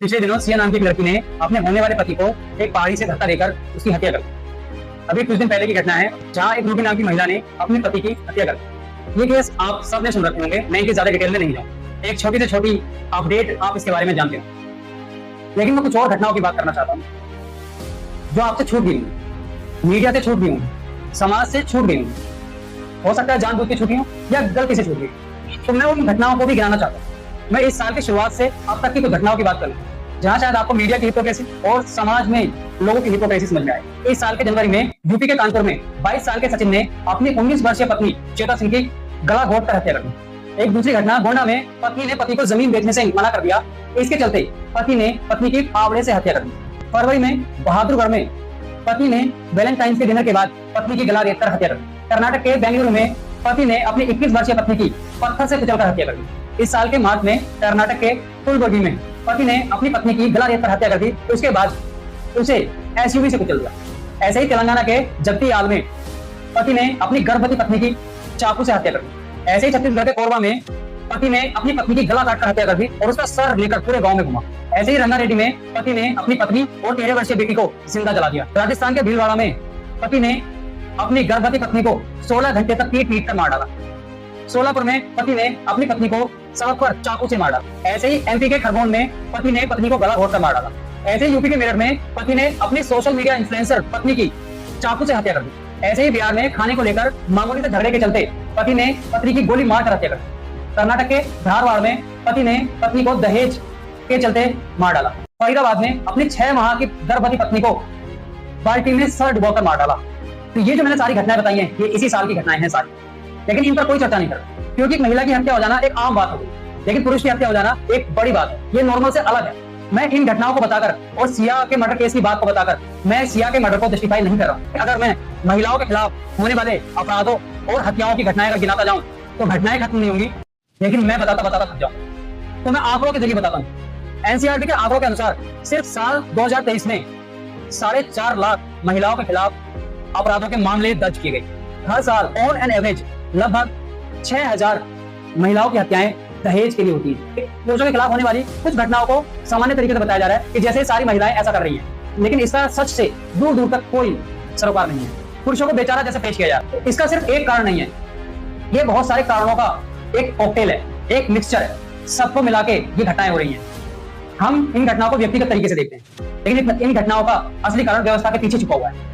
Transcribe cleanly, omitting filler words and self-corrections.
पिछले दिनों सिया नाम की एक लड़की ने अपने होने वाले पति को एक पहाड़ी से धक्का देकर उसकी हत्या कर दी। अभी कुछ दिन पहले की घटना है जहां एक रूबी नाम की महिला ने अपने पति की हत्या कर दी। ये केस आप सबने सुन रखे होंगे, मैं इनकी ज्यादा डिटेल में नहीं जाऊँ। एक छोटी से छोटी अपडेट आप इसके बारे में जानते हो, लेकिन मैं कुछ और घटनाओं की बात करना चाहता हूँ जो आपसे छूट गई हूँ, मीडिया से छूट गई हूँ, समाज से छूट गई हूँ। हो सकता है जानबूझ के छूटी हूँ या गलती से छूट गई, तो मैं उन घटनाओं को भी गिनाना चाहता हूँ। मैं इस साल की शुरुआत से अब तक की कुछ घटनाओं की बात करूँ जहां शायद आपको मीडिया की हिपोक्रेसी और समाज में लोगों की हिपोक्रेसी समझ में आए। इस साल के जनवरी में यूपी के कानपुर में 22 साल के सचिन ने अपनी 19 वर्षीय पत्नी श्वेता सिंह की गला घोट कर हत्या कर दी। एक दूसरी घटना गोंडा में पत्नी ने पति को जमीन बेचने से मना कर दिया, इसके चलते पति ने पत्नी की फावड़े से हत्या कर दी। फरवरी में बहादुरगढ़ में पति ने वैलेंटाइन के डिनर के बाद पत्नी की गला रेत कर हत्या कर दी। कर्नाटक के बेंगलुरु में पति ने अपनी 21 वर्षीय पत्नी की पत्थर से कुचलकर हत्या कर दी। इस साल के मार्च में कर्नाटक के कुलबर्गी में पति ने अपनी पत्नी की गला रेत कर हत्या कर दी, उसके बाद उसे एसयूवी से कुचल दिया। ऐसे ही तेलंगाना के जगतियाल में पति ने अपनी गर्भवती पत्नी की चाकू से हत्या कर दी। ऐसे ही छत्तीसगढ़ के कोरबा में पति ने अपनी पत्नी की गला काटकर हत्या कर दी और उसका सर लेकर पूरे गांव में घुमा। ऐसे ही रंगारेड्डी में पति ने अपनी पत्नी और 13 वर्षीय बेटी को जिंदा जला दिया। राजस्थान के भीलवाड़ा में पति ने अपनी गर्भवती पत्नी को 16 घंटे तक पीट कर मार डाला। सोलापुर में पति ने अपनी पत्नी को सड़क पर चाकू से मार डाला। ऐसे ही एमपी के खरगोन में पति ने पत्नी को गला घोटकर मार डाला। ऐसे ही यूपी के मेरठ में पति ने अपनी सोशल मीडिया इन्फ्लुएंसर पत्नी की चाकू से हत्या कर दी। ऐसे ही बिहार में खाने को लेकर मामूली से झगड़े के चलते पति ने पत्नी की गोली मारकर हत्या कर दी। कर्नाटक के धारवाड़ में पति ने पत्नी को दहेज के चलते मार डाला। फरीदाबाद में अपनी 6 माह की गर्भवती पत्नी को बाल्टी में सर डुबोकर मार डाला। तो ये जो मैंने सारी घटनाएं बताई हैं, ये इसी साल की घटनाएं हैं सारी, लेकिन इन पर कोई चर्चा नहीं कर रहा, क्योंकि एक महिला की हत्या हो जाना एक आम बात हो गई, लेकिन पुरुष की हत्या हो जाना एक बड़ी बात है। ये नॉर्मल से अलग है। मैं इन घटनाओं को बताकर और सिया के मर्डर केस की बात को बताकर मैं सिया के मर्डर को जस्टिफाई नहीं कर रहा हूँ। अगर मैं महिलाओं के खिलाफ होने वाले अपराधों और हत्याओं की घटनाएं अगर गिनाता जाऊं तो घटनाएं खत्म नहीं होंगी, लेकिन मैं बताता थक जाऊं। तो मैं आंकड़ों के जरिए बताता हूँ। एनसीईआरटी के आंकड़ों के अनुसार सिर्फ साल 2023 में 4.5 लाख महिलाओं के खिलाफ अपराधों के मामले दर्ज किए गए। हर साल ऑन एन एवरेज लगभग 6000 महिलाओं की हत्याएं दहेज के लिए होती है। पुरुषों के खिलाफ होने वाली कुछ घटनाओं को सामान्य तरीके से बताया जा रहा है कि जैसे सारी महिलाएं ऐसा कर रही हैं, लेकिन इसका सच से दूर दूर तक कोई सरोकार नहीं है। पुरुषों को बेचारा जैसे पेश किया जा रहा है। इसका सिर्फ एक कारण नहीं है, ये बहुत सारे कारणों का एक कॉकटेल है, एक मिक्सचर है। सबको मिला के ये घटनाएं हो रही हैं। हम इन घटनाओं को व्यक्तिगत तरीके से देखते हैं, लेकिन इन घटनाओं का असली कारण व्यवस्था के पीछे छुपा हुआ है।